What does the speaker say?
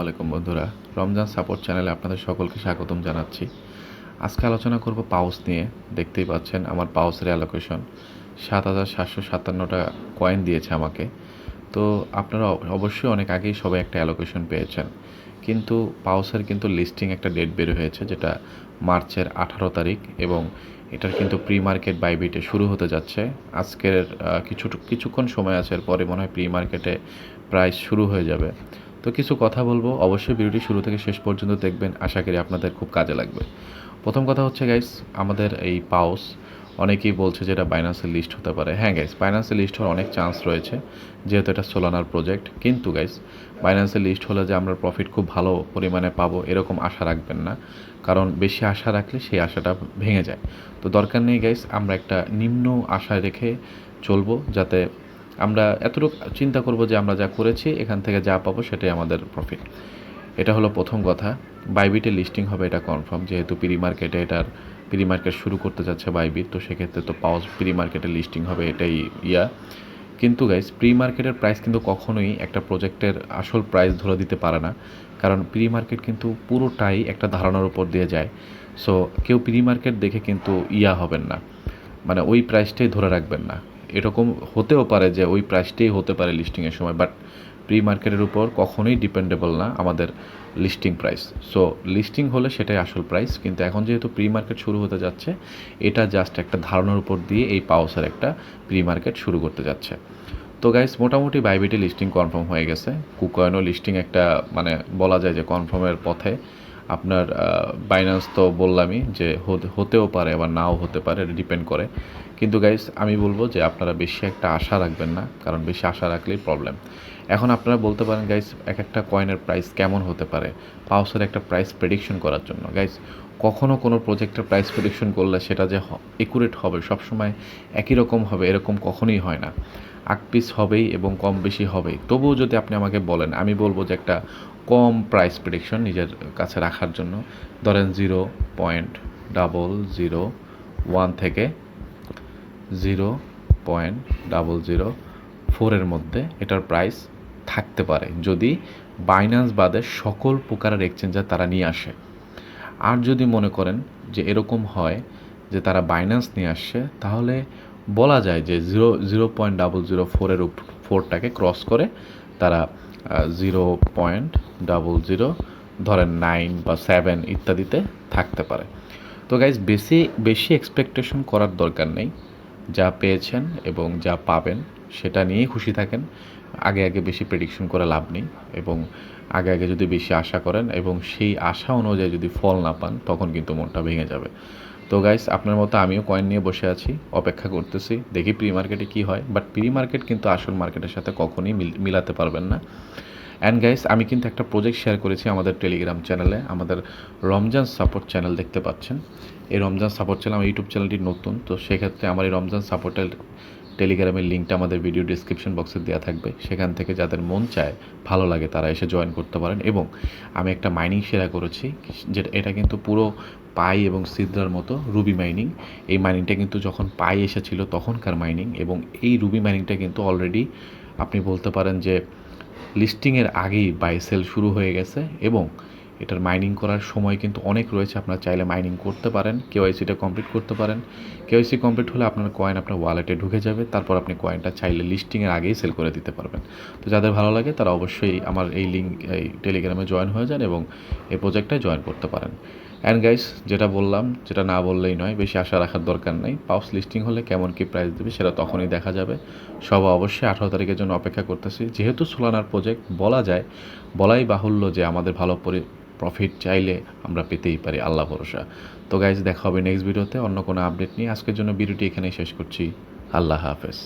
ওয়ালাইকুম বন্ধুরা, রমজান সাপোর্ট চ্যানেলে আপনাদের সকলকে স্বাগতম জানাচ্ছি। আজকে আলোচনা করব পাউস নিয়ে। দেখতেই পাচ্ছেন আমার পাউসের অ্যালোকেশন ৭,৭৫৭টা কয়েন দিয়েছে আমাকে। তো আপনারা অবশ্যই অনেক আগেই সবাই একটা অ্যালোকেশন পেয়েছেন, কিন্তু পাউসের কিন্তু লিস্টিং একটা ডেট বের হয়েছে, যেটা মার্চের 18 তারিখ, এবং এটার কিন্তু প্রি মার্কেট বাইবিটে শুরু হতে যাচ্ছে। আজকের কিছুক্ষণ সময় আছে, এরপরে মনে হয় প্রি মার্কেটে প্রাইস শুরু হয়ে যাবে। তো কিছু কথা বলবো, অবশ্যই ভিডিওটি শুরু থেকে শেষ পর্যন্ত দেখবেন, আশা করি আপনাদের খুব কাজে লাগবে। প্রথম কথা হচ্ছে গাইস, আমাদের এই পাউস অনেকেই বলছে যে এটা বাইন্যান্সের লিস্ট হতে পারে। হ্যাঁ গাইস, বাইন্যান্সের লিস্ট হওয়ার অনেক চান্স রয়েছে, যেহেতু এটা সোলানার প্রজেক্ট। কিন্তু গাইস, বাইন্যান্সের লিস্ট হলে যে আমরা প্রফিট খুব ভালো পরিমাণে পাবো এরকম আশা রাখবেন না, কারণ বেশি আশা রাখলে সেই আশাটা ভেঙে যায়। তো দরকার নেই গাইস, আমরা একটা নিম্ন আশা রেখে চলবো, যাতে আমরা এতটুকু চিন্তা করব যে আমরা যা করেছি এখান থেকে যা পাবো সেটাই আমাদের প্রফিট। এটা হলো প্রথম কথা। বাইবিটে লিস্টিং হবে, এটা কনফার্ম, যেহেতু প্রি মার্কেটে এটার প্রি মার্কেট শুরু করতে যাচ্ছে বাইবিট, তো সেক্ষেত্রে তো পাউস প্রি মার্কেটে লিস্টিং হবে, এটাই ইয়া। কিন্তু গাইস, প্রি মার্কেটের প্রাইস কিন্তু কখনোই একটা প্রজেক্টের আসল প্রাইস ধরে দিতে পারে না, কারণ প্রি মার্কেট কিন্তু পুরোটাই একটা ধারণার উপর দিয়ে যায়। সো কেউ প্রি মার্কেট দেখে কিন্তু হবেন না, মানে ওই প্রাইসটাই ধরে রাখবেন না। এরকম হতেও পারে যে ওই প্রাইসটাই হতে পারে লিস্টিংয়ের সময়, বাট প্রি মার্কেটের উপর কখনোই ডিপেন্ডেবল না আমাদের লিস্টিং প্রাইস। সো লিস্টিং হলে সেটাই আসল প্রাইস, কিন্তু এখন যেহেতু প্রি মার্কেট শুরু হতে যাচ্ছে, এটা জাস্ট একটা ধারণার উপর দিয়ে এই পাউসের একটা প্রি মার্কেট শুরু করতে যাচ্ছে। তো গাইস, মোটামুটি বাইবিটি লিস্টিং কনফার্ম হয়ে গেছে। কুকয়েনও লিস্টিং একটা, মানে বলা যায় যে কনফার্মের পথে। আপনার বাইন্যান্স তো বললামই যে হতেও পারে আবার নাও হতে পারে, এটা ডিপেন্ড করে। কিন্তু গাইস, আমি বলবো যে আপনারা বেশি একটা আশা রাখবেন না, কারণ বেশি আশা রাখলেই প্রবলেম। এখন আপনারা বলতে পারেন গাইস, এক একটা কয়েনের প্রাইস কেমন হতে পারে, পাউসের একটা প্রাইস প্রেডিকশন করার জন্য। গাইস, কখনও কোনো প্রজেক্টের প্রাইস প্রেডিকশন করলে সেটা যে একুরেট হবে, সবসময় একই রকম হবে, এরকম কখনোই হয় না। আকপিস হবেই এবং কম বেশি হবেই। তবুও যদি আপনি আমাকে বলেন, আমি বলবো যে একটা কম প্রাইস প্রেডিকশন নিজের কাছে রাখার জন্য। ধরেন 0.001 থেকে 0.004-এর মধ্যে এটার প্রাইস থাকতে পারে, যদি বাইন্যান্স বাদে সকল প্রকারের এক্সচেঞ্জার তারা নিয়ে আসে। আর যদি মনে করেন যে এরকম হয় যে তারা বাইন্যান্স নিয়ে আসছে, তাহলে বলা যায় যে 0.004-এর ফোরটাকে ক্রস করে তারা 0.00 ধরেন 9 বা 7 ইত্যাদিতে থাকতে পারে। তো গাইজ, বেশি বেশি এক্সপেকটেশন করার দরকার নেই। যা পেয়েছেন এবং যা পাবেন সেটা নিয়েই খুশি থাকেন। আগে আগে বেশি প্রেডিকশন করে লাভ নেই, এবং আগে আগে যদি বেশি আশা করেন এবং সেই আশা অনুযায়ী যদি ফল না পান, তখন কিন্তু মনটা ভেঙে যাবে। তো গাইস, আপনার মতো আমিও কয়েন নিয়ে বসে আছি, অপেক্ষা করতেছি, দেখি প্রি মার্কেটে কী হয়। বাট প্রি মার্কেট কিন্তু আসল মার্কেটের সাথে কখনোই মিলাতে পারবেন না। অ্যান্ড গাইস, আমি কিন্তু একটা প্রজেক্ট শেয়ার করেছি আমাদের টেলিগ্রাম চ্যানেলে, আমাদের রমজান সাপোর্ট চ্যানেল দেখতে পাচ্ছেন। এই রমজান সাপোর্ট চ্যানেল, আমার ইউটিউব চ্যানেলটি নতুন, তো সেক্ষেত্রে আমার এই রমজান সাপোর্টের টেলিগ্রামের লিঙ্কটা আমাদের ভিডিও ডিসক্রিপশন বক্সে দেওয়া থাকবে। সেখান থেকে যাদের মন চায়, ভালো লাগে, তারা এসে জয়েন করতে পারেন। এবং আমি একটা মাইনিং শেয়ার করেছি, যেটা এটা কিন্তু পুরো পাই এবং সিদ্রার মতো রুবি মাইনিং। এই মাইনিংটা কিন্তু যখন পাই এসেছিল তখনকার মাইনিং, এবং এই রুবি মাইনিংটা কিন্তু অলরেডি আপনি বলতে পারেন যে লিস্টিংয়ের আগেই বাই সেল শুরু হয়ে গেছে, এবং এটার মাইনিং করার সময় কিন্তু অনেক রয়েছে। আপনারা চাইলে মাইনিং করতে পারেন, কেওয়াইসিটা কমপ্লিট করতে পারেন। কেওয়াইসি কমপ্লিট হলে আপনার কয়েন আপনার ওয়ালেটে ঢুকে যাবে, তারপর আপনি কয়েনটা চাইলে লিস্টিংয়ের আগেই সেল করে দিতে পারবেন। তো যাদের ভালো লাগে তারা অবশ্যই আমার এই লিঙ্ক, এই টেলিগ্রামে জয়েন হয়ে যান এবং এই প্রজেক্টটায় জয়েন করতে পারেন। অ্যান্ড গাইস, যেটা বললাম, যেটা না বললেই নয়, বেশি আশা রাখার দরকার নেই। পাউস লিস্টিং হলে কেমন কী প্রাইস দেবে সেটা তখনই দেখা যাবে। সবাই অবশ্যই 18 তারিখের জন্য অপেক্ষা করতেছি। যেহেতু সোলানার প্রজেক্ট, বলাই বাহুল্য যে আমাদের ভালো প্রফিট চাইলে আমরা পেতেই পারি, আল্লাহ ভরসা। তো গাইজ, দেখা হবে নেক্সট ভিডিওতে অন্য কোনো আপডেট নিয়ে। আজকের জন্য ভিডিওটি এখানেই শেষ করছি। আল্লাহ হাফেজ।